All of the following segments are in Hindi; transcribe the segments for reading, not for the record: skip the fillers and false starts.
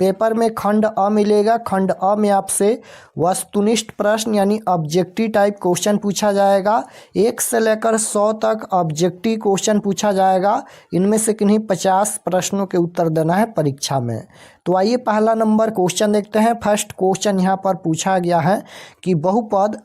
पेपर में खंड अ मिलेगा। खंड अ में आपसे वस्तुनिष्ठ प्रश्न यानी ऑब्जेक्टिव टाइप क्वेश्चन पूछा जाएगा। 1 से लेकर 100 तक ऑब्जेक्टिव क्वेश्चन पूछा जाएगा। इनमें से किन्हीं 50 प्रश्नों के उत्तर देना है परीक्षा में। तो आइए पहला नंबर क्वेश्चन देखते हैं। फर्स्ट क्वेश्चन यहाँ पर पूछा गया है कि बहुपद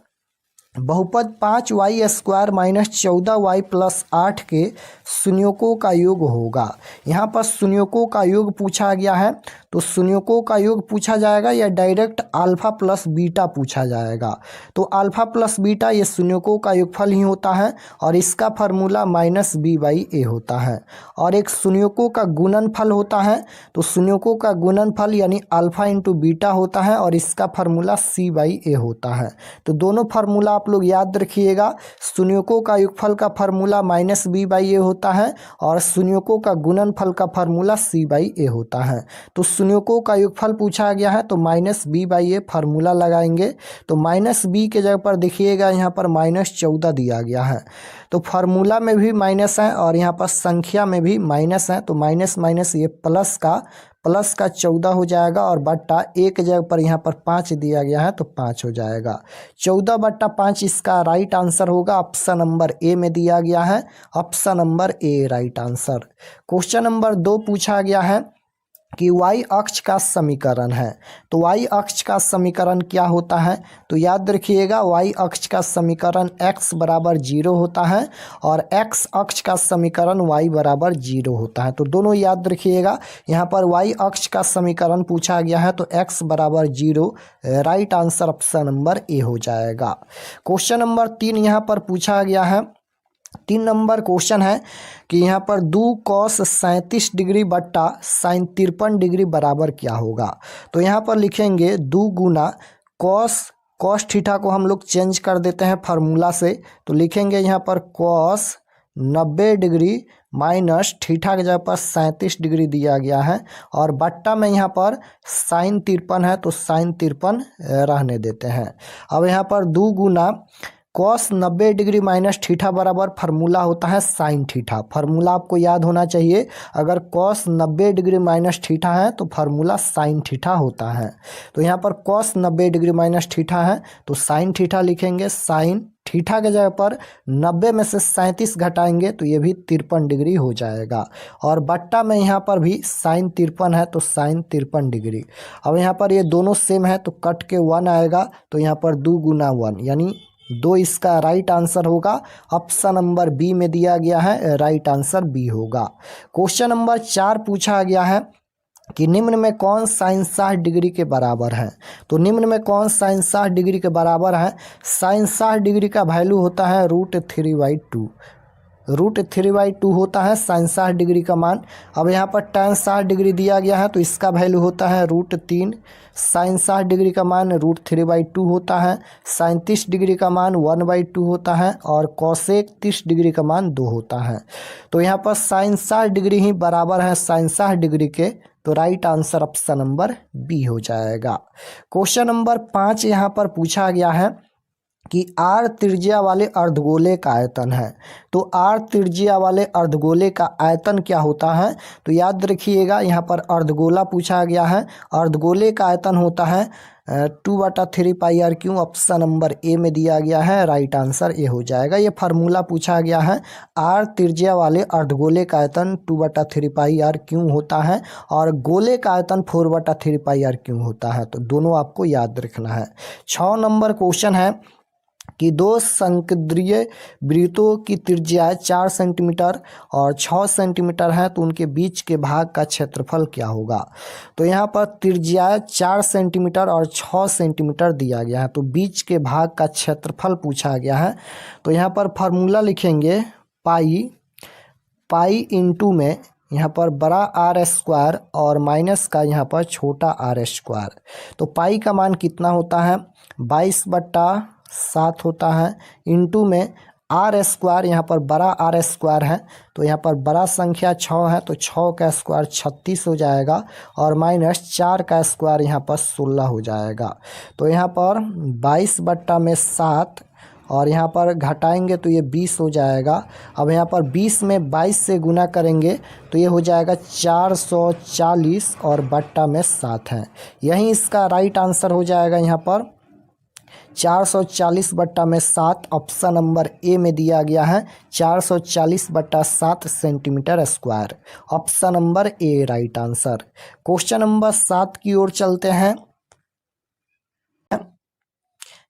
5y² माइनस 14y प्लस 8 के शून्यों का योग होगा। यहाँ पर शून्यों का योग पूछा गया है। तो शून्यों का योग पूछा जाएगा या डायरेक्ट अल्फा प्लस बीटा पूछा जाएगा। तो अल्फा प्लस बीटा ये शून्यों का योगफल ही होता है और इसका फार्मूला -b/a होता है। और एक शून्यों का गुणनफल होता है। तो शून्यों का गुणनफल यानी अल्फा इंटू बीटा होता है और इसका फार्मूला c/a होता है। तो दोनों फार्मूला आप लोग याद रखिएगा। शून्यों का योगफल का फार्मूला -b/a होता है और शून्यों का गुणनफल का फार्मूला c/a होता है। तो शून्यों का योगफल पूछा गया है तो -b/a फार्मूला लगाएंगे। तो -b के जगह पर देखिएगा यहाँ पर -14 दिया गया है। तो फार्मूला में भी माइनस है और यहाँ पर संख्या में भी माइनस है। तो माइनस माइनस ये प्लस का 14 हो जाएगा और बट्टा एक के जगह पर यहाँ पर 5 दिया गया है तो 5 हो जाएगा। 14/5 इसका राइट आंसर होगा। ऑप्शन नंबर ए में दिया गया है। ऑप्शन नंबर ए राइट आंसर। क्वेश्चन नंबर 2 पूछा गया है कि y अक्ष का समीकरण है। तो y अक्ष का समीकरण क्या होता है? तो याद रखिएगा y अक्ष का समीकरण x बराबर 0 होता है और x अक्ष का समीकरण y बराबर 0 होता है। तो दोनों याद रखिएगा। यहाँ पर y अक्ष का समीकरण पूछा गया है तो x बराबर 0 राइट आंसर ऑप्शन नंबर ए हो जाएगा। क्वेश्चन नंबर 3 यहाँ पर पूछा गया है। 3 नंबर क्वेश्चन है कि यहाँ पर 2 cos 37 डिग्री बट्टा sin 53 डिग्री बराबर क्या होगा। तो यहाँ पर लिखेंगे 2 गुना cos थीटा को हम लोग चेंज कर देते हैं फार्मूला से। तो लिखेंगे यहाँ पर cos 90 डिग्री माइनस थीटा के जगह पर 37 डिग्री दिया गया है और बट्टा में यहाँ पर sin 53 है तो sin 53 रहने देते हैं। अब यहाँ पर 2 गुना cos 90 डिग्री माइनस थीटा बराबर फार्मूला होता है sin थीटा। फार्मूला आपको याद होना चाहिए। अगर cos 90 डिग्री माइनस थीटा है तो फार्मूला sin थीटा होता है। तो यहाँ पर cos 90 डिग्री माइनस थीटा है तो sin थीटा लिखेंगे। sin थीटा के जगह पर 90 में से 37 घटाएंगे तो ये भी 53 डिग्री हो जाएगा और बट्टा में यहाँ पर भी sin 53 है तो sin 53 डिग्री। अब यहाँ पर ये दोनों सेम है तो कट के 1 आएगा। तो यहाँ पर 2 गुना 1 यानी 2 इसका राइट आंसर होगा। ऑप्शन नंबर बी में दिया गया है। राइट आंसर बी होगा। क्वेश्चन नंबर 4 पूछा गया है कि निम्न में कौन sin 60 डिग्री के बराबर है। तो निम्न में कौन sin 60 डिग्री के बराबर है? sin 60 डिग्री का वैल्यू होता है √3/2। √3/2 होता है sin 60 डिग्री का मान। अब यहाँ पर tan 60 डिग्री दिया गया है तो इसका वैल्यू होता है √3। sin 60 डिग्री का मान √3/2 होता है। sin 30 डिग्री का मान 1/2 होता है और cosec 30 डिग्री का मान 2 होता है। तो यहाँ पर sin 60 डिग्री ही बराबर है sin 60 डिग्री के। तो right answer option number B हो जाएगा। क्वेश्चन नंबर 5 यहाँ पर पूछा गया है कि r त्रिज्या वाले अर्धगोले का आयतन है। तो r त्रिज्या वाले अर्धगोले का आयतन क्या होता है? तो याद रखिएगा यहाँ पर अर्धगोला पूछा गया है। अर्धगोले का आयतन होता है 2/3πr²। ऑप्शन नंबर ए में दिया गया है। राइट आंसर ए हो जाएगा। ये फार्मूला पूछा गया है। r त्रिज्या वाले अर्धगोले का आयतन 2/3πr³ होता है और गोले का आयतन 4/3πr³ होता है। तो दोनों आपको याद रखना है। 6 नंबर क्वेश्चन है कि 2 संकेंद्रीय वृत्तों की त्रिज्या 4 सेंटीमीटर और 6 सेंटीमीटर है तो उनके बीच के भाग का क्षेत्रफल क्या होगा। तो यहाँ पर त्रिज्या 4 सेंटीमीटर और 6 सेंटीमीटर दिया गया है तो बीच के भाग का क्षेत्रफल पूछा गया है। तो यहाँ पर फार्मूला लिखेंगे पाई इंटू में यहाँ पर बड़ा r² और माइनस का यहाँ पर छोटा r²। तो पाई का मान कितना होता है? 22/7 होता है इंटू में r²। यहाँ पर बड़ा r² है तो यहाँ पर बड़ा संख्या 6 है तो 6 का स्क्वायर 36 हो जाएगा और माइनस 4 का स्क्वायर यहाँ पर 16 हो जाएगा। तो यहाँ पर 22/7 और यहाँ पर घटाएंगे तो ये 20 हो जाएगा। अब यहाँ पर 20 में 22 से गुना करेंगे तो ये हो जाएगा 440 और बट्टा में 7 है। यही इसका राइट आंसर हो जाएगा। यहाँ पर 440 बट्टा में 7 ऑप्शन नंबर ए में दिया गया है। 440 बट्टा 7 सेंटीमीटर स्क्वायर, ऑप्शन नंबर ए राइट आंसर। क्वेश्चन नंबर 7 की ओर चलते हैं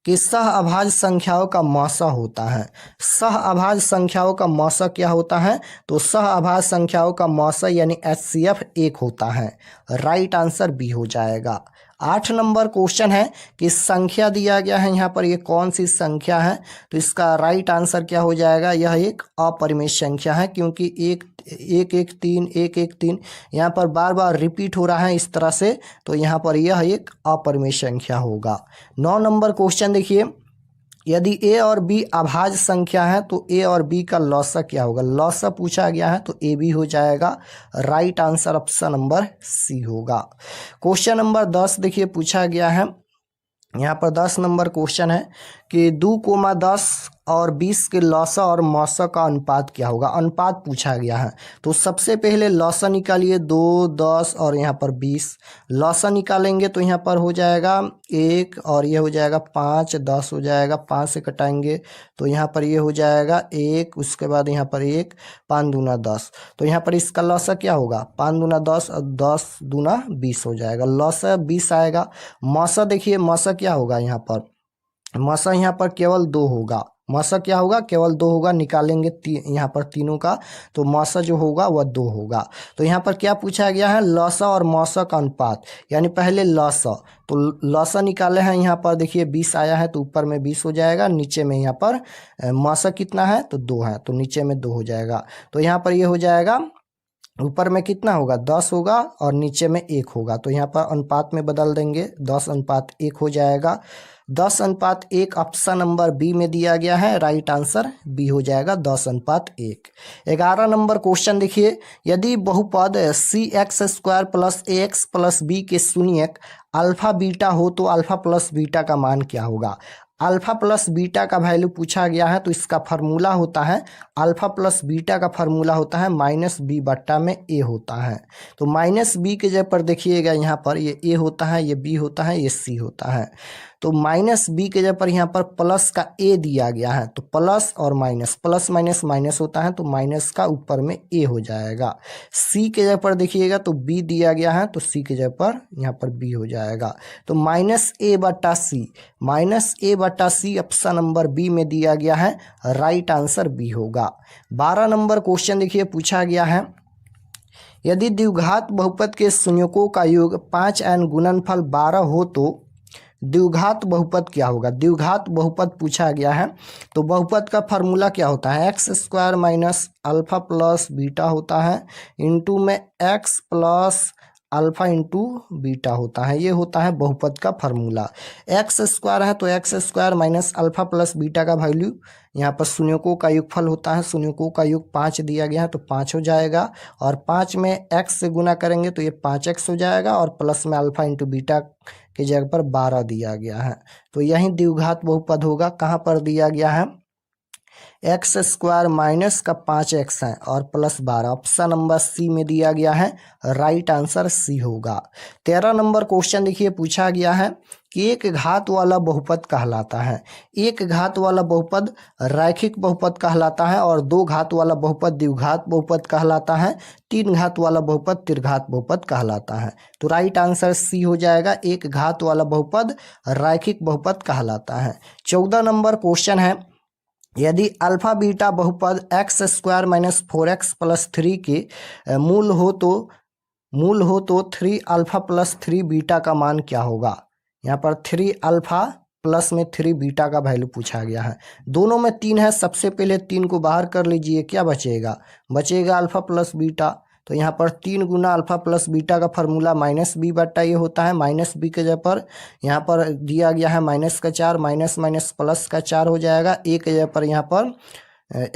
कि सह अभाज्य संख्याओं का मौसा होता है। सह अभाज्य संख्याओं का मौसा क्या होता है? तो सह अभाज्य संख्याओं का मौसा यानी HCF 1 होता है। राइट आंसर बी हो जाएगा। 8 नंबर क्वेश्चन है कि संख्या दिया गया है यहाँ पर, ये कौन सी संख्या है? तो इसका राइट आंसर क्या हो जाएगा? यह एक अपरिमेय संख्या है, क्योंकि 1 1 1 3 1 1 3 यहाँ पर बार बार रिपीट हो रहा है इस तरह से, तो यहाँ पर यह एक अपरिमेय संख्या होगा। 9 नंबर क्वेश्चन देखिए, यदि ए और बी अभाज्य संख्या है तो ए और बी का लॉसा क्या होगा? लॉसा पूछा गया है तो ए बी हो जाएगा। Right answer option number C होगा। क्वेश्चन नंबर 10 देखिए पूछा गया है, यहाँ पर 10 नंबर क्वेश्चन है कि 2,10 और 20 के लॉसा और मौसा का अनुपात क्या होगा? अनुपात पूछा गया है। तो सबसे पहले लॉसा निकालिए, 2 10 और यहाँ पर 20। लॉसा निकालेंगे तो यहाँ पर हो जाएगा 1 और ये हो जाएगा 5, 10 हो जाएगा, 5 से कटाएंगे तो यहाँ पर ये हो जाएगा 1, उसके बाद यहाँ पर 1, 5 दूना 10। तो यहाँ पर इसका लॉसा क्या होगा? 5 दूना 10 और 10 दूना 20 हो जाएगा। लॉसा 20 आएगा। मौसा देखिए, मौसा क्या होगा? यहाँ पर मौसा यहाँ पर केवल 2 होगा। मौसा क्या होगा? केवल 2 होगा। निकालेंगे यहाँ पर तीनों का, तो मौसा जो होगा वह 2 होगा। तो यहाँ पर क्या पूछा गया है? लॉसा और मौसा का अनुपात, यानी पहले लॉसा, तो लॉसा निकाले हैं। यहाँ पर देखिए 20 आया है तो ऊपर में 20 हो जाएगा, नीचे में यहाँ पर मौसा कितना है? तो 2 है, तो नीचे में 2 हो जाएगा। तो यहाँ पर ये हो जाएगा, ऊपर में कितना होगा? 10 होगा और नीचे में 1 होगा। तो यहाँ पर अनुपात में बदल देंगे, 10:1 हो जाएगा। 10:1 ऑप्शन नंबर बी में दिया गया है। राइट आंसर बी हो जाएगा, 10:1। 11 नंबर क्वेश्चन देखिए, यदि बहुपद CX² plus AX plus B के शून्यक अल्फा बीटा हो तो अल्फा प्लस बीटा का मान क्या होगा? अल्फा प्लस बीटा का वैल्यू पूछा गया है, तो इसका फार्मूला होता है, अल्फा प्लस बीटा का फार्मूला होता है -b बट्टा में a होता है। तो -b के जगह पर देखिएगा, यहाँ पर ये a होता है, ये b होता है, ये c होता है। तो -b के जगह पर यहाँ पर प्लस का a दिया गया है, तो प्लस और माइनस, प्लस माइनस माइनस होता है, तो माइनस का ऊपर में a हो जाएगा। c के जगह पर देखिएगा तो b दिया गया है, तो c के जगह पर यहाँ पर b हो जाएगा। तो -a बट्टा c, -a बट्टा c ऑप्शन नंबर बी में दिया गया है। राइट आंसर बी होगा। 12 नंबर क्वेश्चन देखिए पूछा गया है, यदि द्विघात बहुपद के शून्यकों का योग 5n गुणनफल 12 हो तो द्विघात बहुपद क्या होगा? द्विघात बहुपद पूछा गया है, तो बहुपद का फार्मूला क्या होता है? x² minus alpha plus beta होता है, इंटू में x plus alpha into beta होता है। ये होता है बहुपद का फार्मूला। x² है तो x² minus alpha plus beta का वैल्यू, यहाँ पर शून्यकों का योगफल होता है, शून्यकों का योग 5 दिया गया है तो 5 हो जाएगा, और 5 में x से गुना करेंगे तो ये 5x हो जाएगा, और प्लस में अल्फा इंटू बीटा की जगह पर 12 दिया गया है। तो यही द्विघात बहुपद होगा। कहाँ पर दिया गया है? x² माइनस का 5x है और प्लस 12, ऑप्शन नंबर सी में दिया गया है। राइट आंसर सी होगा। 13 नंबर क्वेश्चन देखिए पूछा गया है कि एक घात वाला बहुपद कहलाता है, एक घात वाला बहुपद रैखिक बहुपद कहलाता है, और 2 घात वाला बहुपद द्विघात बहुपद कहलाता है, 3 घात वाला बहुपद त्रिघात बहुपद कहलाता है। तो राइट आंसर सी हो जाएगा, एक घात वाला बहुपद रैखिक बहुपद कहलाता है। 14 नंबर क्वेश्चन है, यदि अल्फा बीटा बहुपद x² माइनस 4x प्लस 3 के मूल हो तो 3 अल्फा प्लस 3 बीटा का मान क्या होगा? यहाँ पर 3 अल्फा प्लस में 3 बीटा का वैल्यू पूछा गया है। दोनों में 3 है, सबसे पहले 3 को बाहर कर लीजिए, क्या बचेगा? बचेगा अल्फा प्लस बीटा। तो यहाँ पर 3 गुना अल्फा प्लस बीटा का फार्मूला -b बट्टा ये होता है। -b के जगह पर यहाँ पर दिया गया है -4, माइनस माइनस प्लस का 4 हो जाएगा। a के जगह पर यहाँ पर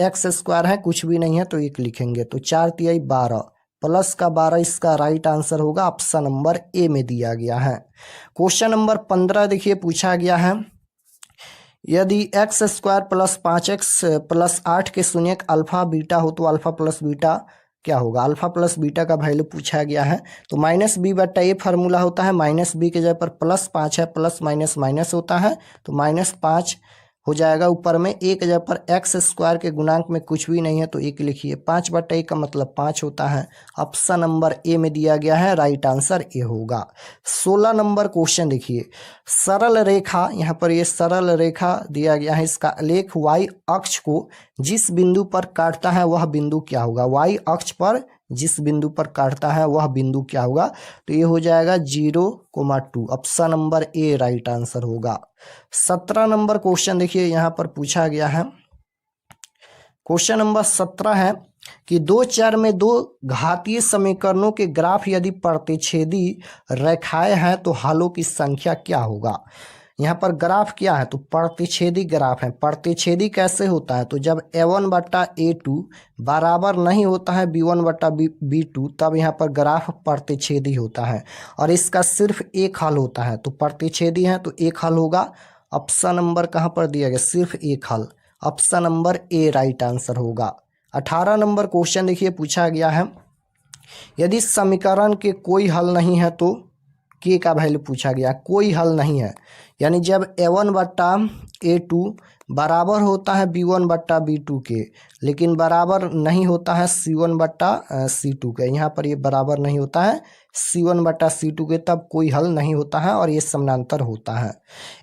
x² है, कुछ भी नहीं है तो 1 लिखेंगे, तो 4 तिहाई 12 प्लस का 12 इसका राइट आंसर होगा, ऑप्शन नंबर ए में दिया गया है। क्वेश्चन नंबर 15 देखिए पूछा गया है, यदि x square plus 5x plus 8 के शून्यक अल्फा बीटा हो तो अल्फा प्लस बीटा क्या होगा। अल्फा प्लस बीटा का वैल्यू पूछा गया है। तो माइनस बी बटा ए फार्मूला होता है, माइनस बी के जगह पर प्लस 5 है, प्लस माइनस माइनस होता है तो -5 हो जाएगा। ऊपर में ए के जगह पर एक्स स्क्वायर के गुणांक में कुछ भी नहीं है तो एक लिखिए। 5 बटा ए का मतलब 5 होता है। ऑप्शन नंबर ए में दिया गया है, राइट आंसर ए होगा। 16 नंबर क्वेश्चन देखिए, सरल रेखा, यहाँ पर ये सरल रेखा दिया गया है, इसका लेख वाई अक्ष को जिस बिंदु पर काटता है वह बिंदु क्या होगा। वाई अक्ष पर जिस बिंदु पर काटता है वह बिंदु क्या होगा, तो ये हो जाएगा 0,2। ऑप्शन नंबर ए राइट आंसर होगा। 17 नंबर क्वेश्चन देखिए, यहाँ पर पूछा गया है, क्वेश्चन नंबर 17 है कि दो चर में दो घातीय समीकरणों के ग्राफ यदि प्रतिच्छेदी रेखाएं हैं तो हलों की संख्या क्या होगा। यहाँ पर ग्राफ क्या है, तो प्रतिच्छेदी ग्राफ है। प्रतिच्छेदी कैसे होता है, तो जब a1 बटा a2 बराबर नहीं होता है b1 बटा b2 तब यहाँ पर ग्राफ प्रतिच्छेदी होता है और इसका सिर्फ एक हल होता है। तो प्रतिच्छेदी है तो एक हल होगा। ऑप्शन नंबर कहाँ पर दिया गया, सिर्फ एक हल। ऑप्शन नंबर ए राइट आंसर होगा। 18 नंबर क्वेश्चन देखिए, पूछा गया है यदि समीकरण के कोई हल नहीं है तो के का वैल्यू पूछा गया। कोई हल नहीं है यानी जब a1 बटा a2 बराबर होता है b1 बटा b2 के, लेकिन बराबर नहीं होता है c1 बटा c2 के। यहाँ पर ये बराबर नहीं होता है c1 बटा c2 के, तब कोई हल नहीं होता है और ये समानांतर होता है।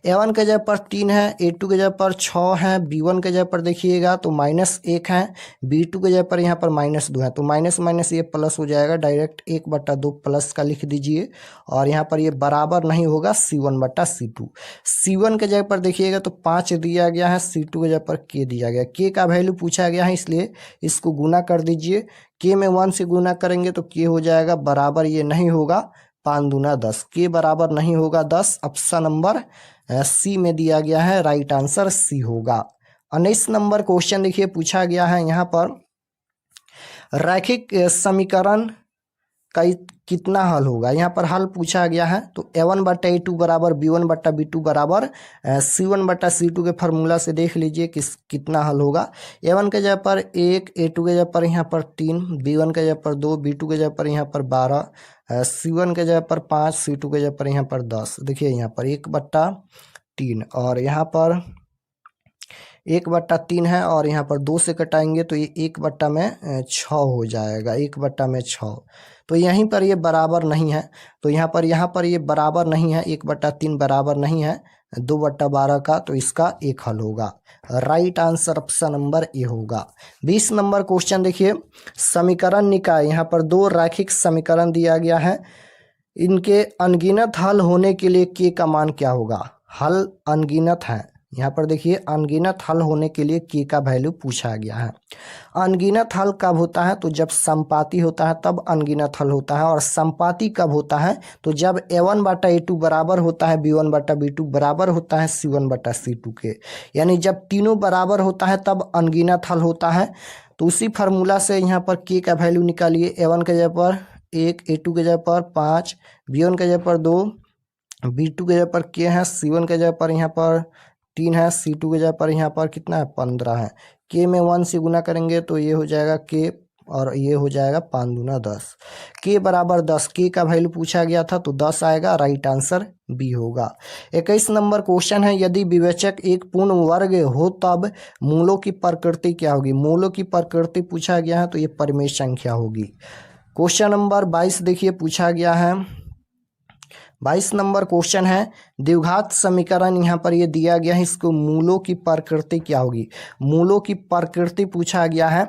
a1 के जगह पर 3 है, a2 के जगह पर 6 है, b1 के जगह पर देखिएगा तो -1 है, b2 के जगह पर यहाँ पर -2 है। तो माइनस माइनस ये प्लस हो जाएगा, डायरेक्ट 1/2 प्लस का लिख दीजिए और यहाँ पर ये बराबर नहीं होगा c1 बटा c2। c1 के जगह पर देखिएगा तो 5 दिया गया है, c2 के जगह पर k दिया गया। k का वैल्यू पूछा गया है इसलिए इसको गुना कर दीजिए। k में 1 से गुना करेंगे तो k हो जाएगा बराबर, ये नहीं होगा 5 दूना 10, k बराबर नहीं होगा 10। ऑप्शन नंबर सी में दिया गया है, राइट आंसर सी होगा। 19 नंबर क्वेश्चन देखिए, पूछा गया है यहाँ पर रैखिक समीकरण का कितना हल होगा। यहाँ पर हल पूछा गया है तो a1 बटा a2 बराबर b1 बटा b2 बराबर c1 बटा c2 के फार्मूला से देख लीजिए कितना हल होगा। a1 के जगह पर 1, a2 के जगह पर यहाँ पर 3, b1 के जगह पर 2, b2 के जगह पर यहाँ पर 12, c1 के जगह पर 5, c2 के जगह पर यहाँ पर 10। देखिए यहाँ पर 1/3 और यहाँ पर 1/3 है और यहाँ पर 2 से कटाएंगे तो ये 1/6 हो जाएगा, 1/6। तो यहीं पर ये बराबर नहीं है, तो यहाँ पर ये बराबर नहीं है, 1/3 बराबर नहीं है 2/12 का, तो इसका एक हल होगा। राइट आंसर ऑप्शन नंबर ए होगा। 20 नंबर क्वेश्चन देखिए, समीकरण निकाय। यहाँ पर दो रैखिक समीकरण दिया गया है, इनके अनगिनत हल होने के लिए के का मान क्या होगा। हल अनगिनत है, यहाँ पर देखिए अनगिनत हल होने के लिए के का वैल्यू पूछा गया है। अनगिनत हल कब होता है, तो जब समपाती होता है तब अनगिनत हल होता है। और समपाती कब होता है, तो जब a1 बटा a2 बराबर होता है b1 बटा b2 बराबर होता है c1 बटा c2 के, यानी जब तीनों बराबर होता है तब अनगिनत हल होता है। तो उसी फार्मूला से यहाँ पर के का वैल्यू निकालिए। a1 के जगह पर 1, a2 के जगह पर 5, b1 के जगह पर 2, b2 के जगह पर k है, c1 के जगह पर यहाँ पर 3 है, c2 के जगह पर यहाँ पर कितना है 15 है। k में 1 से गुना करेंगे तो ये हो जाएगा k और ये हो जाएगा 5 दूना 10, k बराबर 10। k का वैल्यू पूछा गया था तो 10 आएगा, राइट आंसर बी होगा। 21 नंबर क्वेश्चन है, यदि विवेचक एक पूर्ण वर्ग हो तब मूलों की प्रकृति क्या होगी। मूलों की प्रकृति पूछा गया है तो ये परिमेय संख्या होगी। क्वेश्चन नंबर 22 देखिए, पूछा गया है 22 नंबर क्वेश्चन है, द्विघात समीकरण यहाँ पर ये दिया गया है, इसको मूलों की प्रकृति क्या होगी। मूलों की प्रकृति पूछा गया है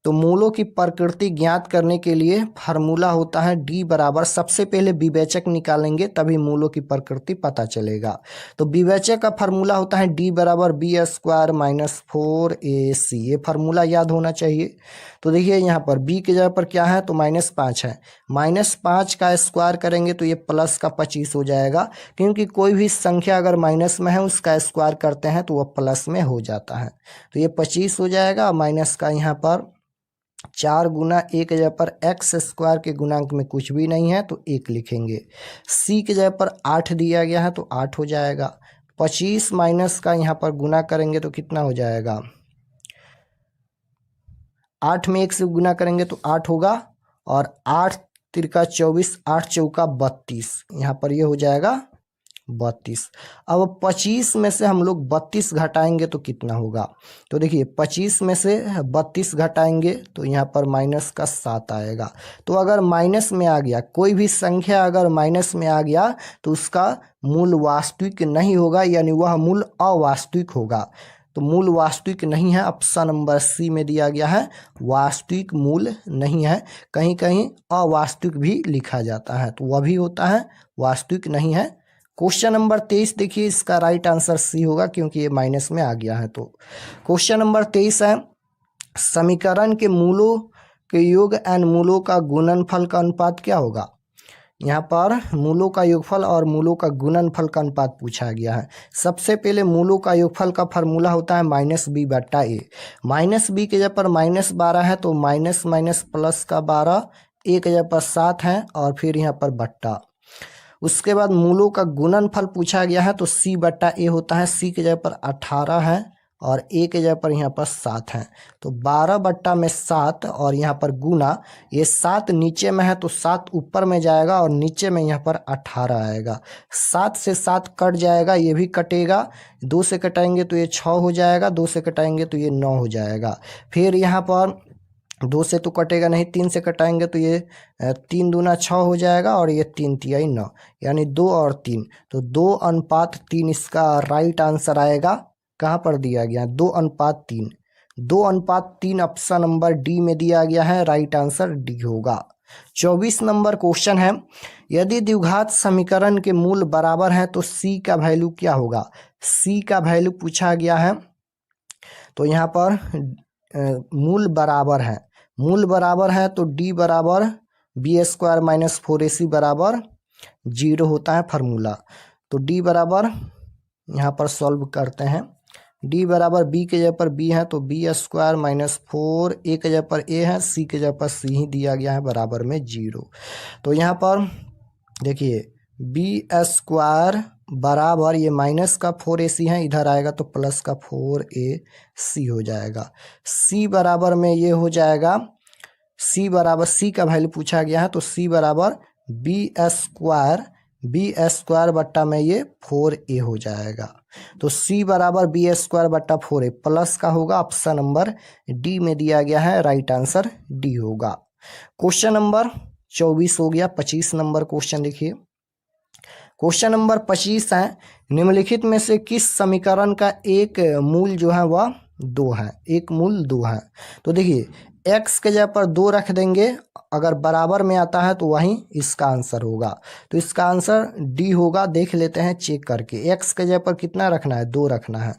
तो मूलों की प्रकृति ज्ञात करने के लिए फार्मूला होता है d बराबर, सबसे पहले विवेचक निकालेंगे तभी मूलों की प्रकृति पता चलेगा। तो विवेचक का फार्मूला होता है d बराबर b² माइनस 4ac, ये फार्मूला याद होना चाहिए। तो देखिए यहाँ पर b के जगह पर क्या है तो -5 है, -5 का स्क्वायर करेंगे तो ये प्लस का 25 हो जाएगा, क्योंकि कोई भी संख्या अगर माइनस में है उसका स्क्वायर करते हैं तो वह प्लस में हो जाता है। तो ये 25 हो जाएगा, माइनस का यहाँ पर 4 गुना 1 के जगह पर x² के गुणांक में कुछ भी नहीं है तो 1 लिखेंगे। c के जगह पर 8 दिया गया है तो 8 हो जाएगा। 25 माइनस का यहाँ पर गुना करेंगे तो कितना हो जाएगा, 8 में 1 से गुना करेंगे तो 8 होगा, और 8 तिरका 24, 8 चौका 32, यहाँ पर ये हो जाएगा 32। अब 25 में से हम लोग 32 घटाएंगे तो कितना होगा, तो देखिए 25 में से 32 घटाएंगे तो यहाँ पर माइनस का 7 आएगा। तो अगर माइनस में आ गया, कोई भी संख्या अगर माइनस में आ गया तो उसका मूल वास्तविक नहीं होगा, यानी वह मूल अवास्तविक होगा। तो मूल वास्तविक नहीं है, ऑप्शन नंबर सी में दिया गया है, वास्तविक मूल नहीं है। कहीं कहीं अवास्तविक भी लिखा जाता है, तो वह भी होता है, वास्तविक नहीं है। क्वेश्चन नंबर 23 देखिए, इसका राइट आंसर सी होगा क्योंकि ये माइनस में आ गया है। तो क्वेश्चन नंबर 23 है, समीकरण के मूलों के योग एंड मूलों का गुणनफल का अनुपात क्या होगा। यहाँ पर मूलों का योगफल और मूलों का गुणनफल का अनुपात पूछा गया है। सबसे पहले मूलों का योगफल का फार्मूला होता है -b/a। -b के जगह पर -12 है तो माइनस माइनस प्लस का 12, a के जगह पर 7 है और फिर यहाँ पर बट्टा। उसके बाद मूलों का गुणनफल पूछा गया है तो c/a होता है, c के जगह पर 18 है और a के जगह पर यहाँ पर 7 है। तो 12/7 और यहाँ पर गुना, ये 7 नीचे में है तो 7 ऊपर में जाएगा और नीचे में यहाँ पर 18 आएगा। 7 से 7 कट जाएगा, ये भी कटेगा, 2 से कटाएंगे तो ये 6 हो जाएगा, 2 से कटाएंगे तो ये 9 हो जाएगा। फिर यहाँ पर 2 से तो कटेगा नहीं, 3 से कटाएंगे तो ये 3 दूना 6 हो जाएगा और ये 3 तिहाई 9, यानी 2 और 3, तो 2:3 इसका राइट आंसर आएगा। कहाँ पर दिया गया, 2:3, 2:3 ऑप्शन नंबर डी में दिया गया है, राइट आंसर डी होगा। 24 नंबर क्वेश्चन है, यदि द्विघात समीकरण के मूल बराबर है तो सी का वैल्यू क्या होगा। सी का वैल्यू पूछा गया है, तो यहाँ पर मूल बराबर है, मूल बराबर है तो d बराबर b² - 4ac बराबर 0 होता है फार्मूला। तो d बराबर यहाँ पर सॉल्व करते हैं, d बराबर b के जगह पर b है तो b² - 4, a के जगह पर a है, c के जगह पर c ही दिया गया है, बराबर में 0। तो यहाँ पर देखिए b² बराबर, ये माइनस का 4ac है, इधर आएगा तो प्लस का 4ac हो जाएगा। c बराबर में ये हो जाएगा, c बराबर, c का वैल्यू पूछा गया है तो c बराबर b² बट्टा में ये 4a हो जाएगा। तो c बराबर b² बट्टा 4a प्लस का होगा, ऑप्शन नंबर डी में दिया गया है, राइट आंसर डी होगा। क्वेश्चन नंबर 24 हो गया। 25 नंबर क्वेश्चन देखिए, क्वेश्चन नंबर 25 है, निम्नलिखित में से किस समीकरण का एक मूल जो है वह 2 है, एक मूल 2 है। तो देखिए x के जगह पर 2 रख देंगे, अगर बराबर में आता है तो वही इसका आंसर होगा। तो इसका आंसर डी होगा, देख लेते हैं चेक करके। x के जगह पर कितना रखना है, 2 रखना है,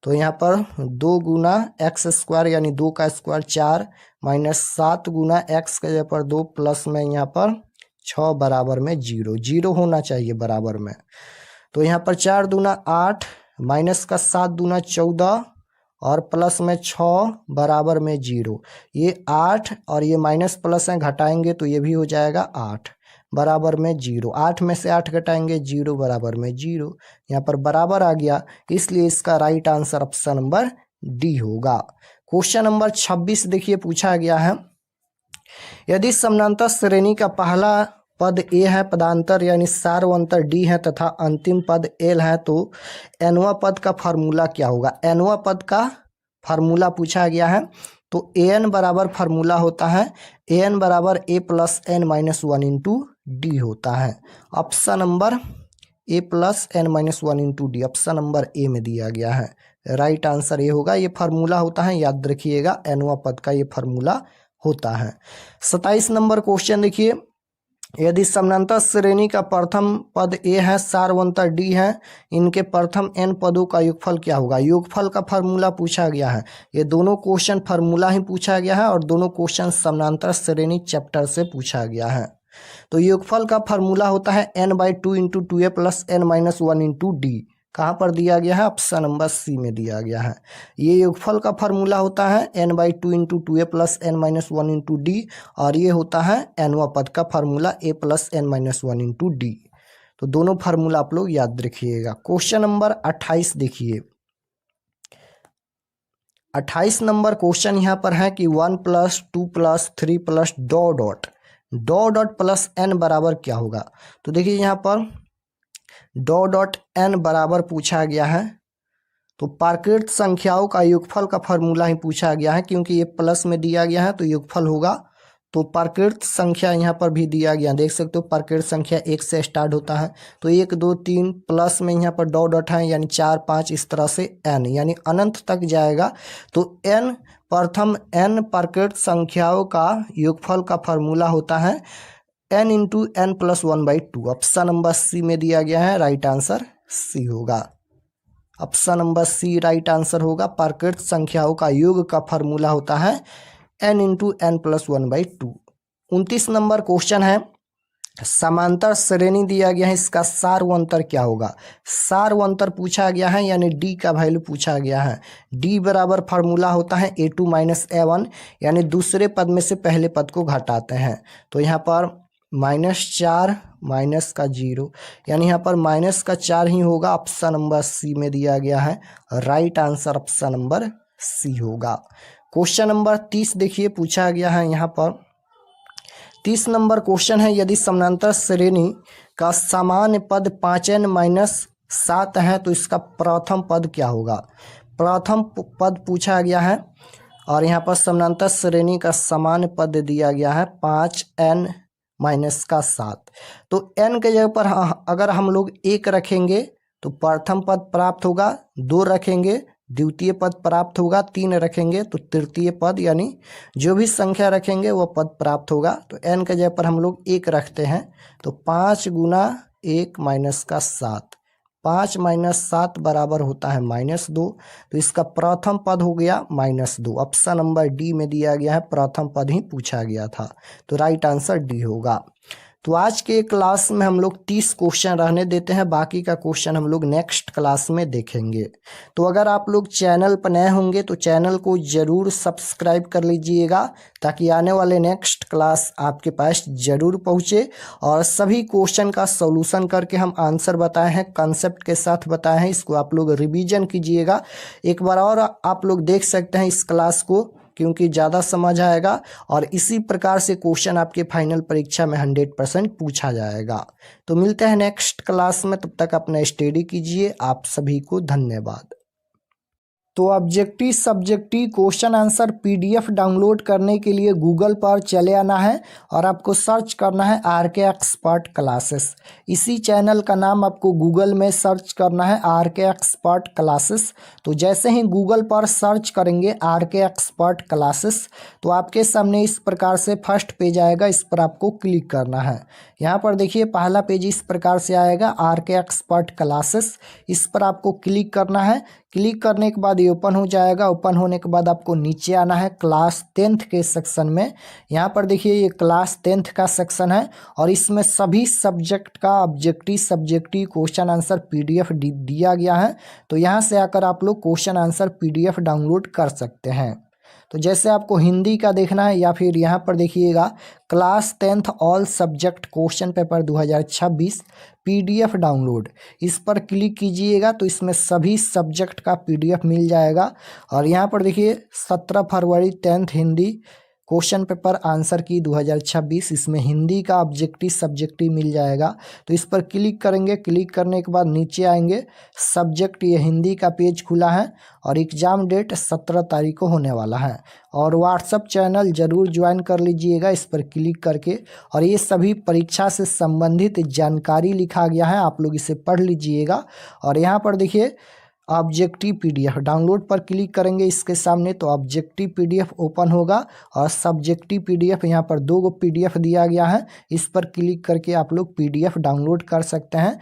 तो यहाँ पर 2 गुना x² यानी 2 का स्क्वायर 4 माइनस 7 गुना x के जगह पर 2 प्लस में यहाँ पर 6 बराबर में 0, 0 होना चाहिए बराबर में। तो यहाँ पर 4 दूना 8 माइनस का 7 दूना 14 और प्लस में 6 बराबर में 0। ये 8 और ये माइनस प्लस है, घटाएंगे तो ये भी हो जाएगा 8 बराबर में 0। 8 में से 8 घटाएंगे 0 बराबर में 0। यहाँ पर बराबर आ गया, इसलिए इसका right answer option number D होगा। क्वेश्चन नंबर 26 देखिए, पूछा गया है, यदि समानांतर श्रेणी का पहला पद ए है, पदांतर यानी सार्वंतर डी है तथा अंतिम पद एल है, तो एनवा पद का फार्मूला क्या होगा। एनवा पद का फार्मूला पूछा गया है, तो एन बराबर फार्मूला होता है, एन बराबर A plus N minus 1 into D होता है। Option number A plus N minus 1 into D, option number A में दिया गया है, राइट आंसर ये होगा। ये फार्मूला होता है, याद रखिएगा, एनवा पद का ये फार्मूला होता है। 27 नंबर क्वेश्चन देखिए, यदि समानांतर श्रेणी का प्रथम पद ए है, सार्वंतर डी है, इनके प्रथम n पदों का योगफल क्या होगा। योगफल का फार्मूला पूछा गया है, ये दोनों क्वेश्चन फार्मूला ही पूछा गया है और दोनों क्वेश्चन समानांतर श्रेणी चैप्टर से पूछा गया है। तो योगफल का फार्मूला होता है n/2 into 2a plus n minus 1 into D. कहाँ पर दिया गया है, ऑप्शन नंबर सी में दिया गया है। ये योगफल का फार्मूला होता है n/2 into 2a plus n minus 1 into D, और ये होता है एनवा पद का formula a plus n minus 1 into D. तो दोनों फार्मूला आप लोग याद रखिएगा। क्वेश्चन नंबर 28 देखिए। 28 नंबर क्वेश्चन यहाँ पर है कि 1 + 2 + 3 + डॉट डॉट प्लस n बराबर क्या होगा। तो देखिए यहाँ पर डॉट n बराबर पूछा गया है, तो प्राकृत संख्याओं का योगफल का फॉर्मूला ही पूछा गया है, क्योंकि ये प्लस में दिया गया है तो योगफल होगा। तो प्राकृत संख्या यहाँ पर भी दिया गया, देख सकते हो प्राकृत संख्या 1 से स्टार्ट होता है, तो 1 2 3 प्लस में यहाँ पर डॉट है यानी 4 5 इस तरह से n यानी अनंत तक जाएगा। तो n प्रथम n प्राकृत संख्याओं का योगफल का फॉर्मूला होता है n × n + 1/2। Option number C में दिया गया है, राइट आंसर सी होगा। Option number C right answer होगा। प्राकृत संख्याओं का योग का फॉर्मूला होता है n × n + 1/2। 29 नंबर क्वेश्चन है, समांतर श्रेणी दिया गया है, इसका सार व अंतर क्या होगा। सार व अंतर पूछा गया है यानी d का वैल्यू पूछा गया है। d बराबर फार्मूला होता है a2 - a1 यानी दूसरे पद में से पहले पद को घटाते हैं। तो यहाँ पर -4 माइनस का 0 यानी यहाँ पर -4 ही होगा। ऑप्शन नंबर सी में दिया गया है, right answer option number C होगा। क्वेश्चन नंबर 30 देखिए पूछा गया है यहाँ पर। 30 नंबर क्वेश्चन है, यदि समांतर श्रेणी का सामान्य पद 5n - 7 है तो इसका प्रथम पद क्या होगा। प्रथम पद पूछा गया है और यहाँ पर समांतर श्रेणी का सामान्य पद दिया गया है 5n - 7। तो n के जगह पर अगर हम लोग 1 रखेंगे तो प्रथम पद प्राप्त होगा, 2 रखेंगे द्वितीय पद प्राप्त होगा, 3 रखेंगे तो तृतीय पद, यानी जो भी संख्या रखेंगे वह पद प्राप्त होगा। तो n के जगह पर हम लोग 1 रखते हैं, तो 5 × 1 - 7, 5 - 7 बराबर होता है -2। तो इसका प्रथम पद हो गया -2। ऑप्शन नंबर डी में दिया गया है, प्रथम पद ही पूछा गया था, तो राइट आंसर डी होगा। तो आज के क्लास में हम लोग 30 क्वेश्चन रहने देते हैं, बाकी का क्वेश्चन हम लोग नेक्स्ट क्लास में देखेंगे। तो अगर आप लोग चैनल पर नए होंगे तो चैनल को ज़रूर सब्सक्राइब कर लीजिएगा, ताकि आने वाले नेक्स्ट क्लास आपके पास ज़रूर पहुँचे। और सभी क्वेश्चन का सॉल्यूशन करके हम आंसर बताए हैं, कंसेप्ट के साथ बताए हैं, इसको आप लोग रिवीजन कीजिएगा। एक बार और आप लोग देख सकते हैं इस क्लास को, क्योंकि ज़्यादा समझ आएगा और इसी प्रकार से क्वेश्चन आपके फाइनल परीक्षा में 100% पूछा जाएगा। तो मिलते हैं नेक्स्ट क्लास में, तब तक अपना स्टडी कीजिए। आप सभी को धन्यवाद। तो objective subjective question answer PDF download करने के लिए गूगल पर चले आना है और आपको सर्च करना है RK एक्सपर्ट क्लासेस। इसी चैनल का नाम आपको गूगल में सर्च करना है RK एक्सपर्ट क्लासेस। तो जैसे ही गूगल पर सर्च करेंगे RK एक्सपर्ट क्लासेस, तो आपके सामने इस प्रकार से फर्स्ट पेज आएगा, इस पर आपको क्लिक करना है। यहाँ पर देखिए पहला पेज इस प्रकार से आएगा, RK एक्सपर्ट क्लासेस, इस पर आपको क्लिक करना है। क्लिक करने के बाद ये ओपन हो जाएगा। ओपन होने के बाद आपको नीचे आना है क्लास 10th के सेक्शन में। यहाँ पर देखिए ये क्लास 10th का सेक्शन है और इसमें सभी सब्जेक्ट का objective subjective question answer PDF दिया गया है। तो यहाँ से आकर आप लोग क्वेश्चन आंसर PDF डाउनलोड कर सकते हैं। तो जैसे आपको हिंदी का देखना है, या फिर यहाँ पर देखिएगा class 10th all subject question paper 2026 PDF download, इस पर क्लिक कीजिएगा तो इसमें सभी सब्जेक्ट का PDF मिल जाएगा। और यहाँ पर देखिए 17 फरवरी 10th Hindi question paper answer की 2026, इसमें हिंदी का ऑब्जेक्टिव सब्जेक्टिव मिल जाएगा। तो इस पर क्लिक करेंगे, क्लिक करने के बाद नीचे आएंगे, सब्जेक्ट ये हिंदी का पेज खुला है और एग्ज़ाम डेट 17 तारीख को होने वाला है। और व्हाट्सएप चैनल ज़रूर ज्वाइन कर लीजिएगा इस पर क्लिक करके। और ये सभी परीक्षा से संबंधित जानकारी लिखा गया है, आप लोग इसे पढ़ लीजिएगा। और यहाँ पर देखिए ऑब्जेक्टिव PDF डाउनलोड पर क्लिक करेंगे इसके सामने, तो ऑब्जेक्टिव PDF ओपन होगा और सब्जेक्टिव PDF यहाँ पर 2 PDF दिया गया है, इस पर क्लिक करके आप लोग PDF डाउनलोड कर सकते हैं।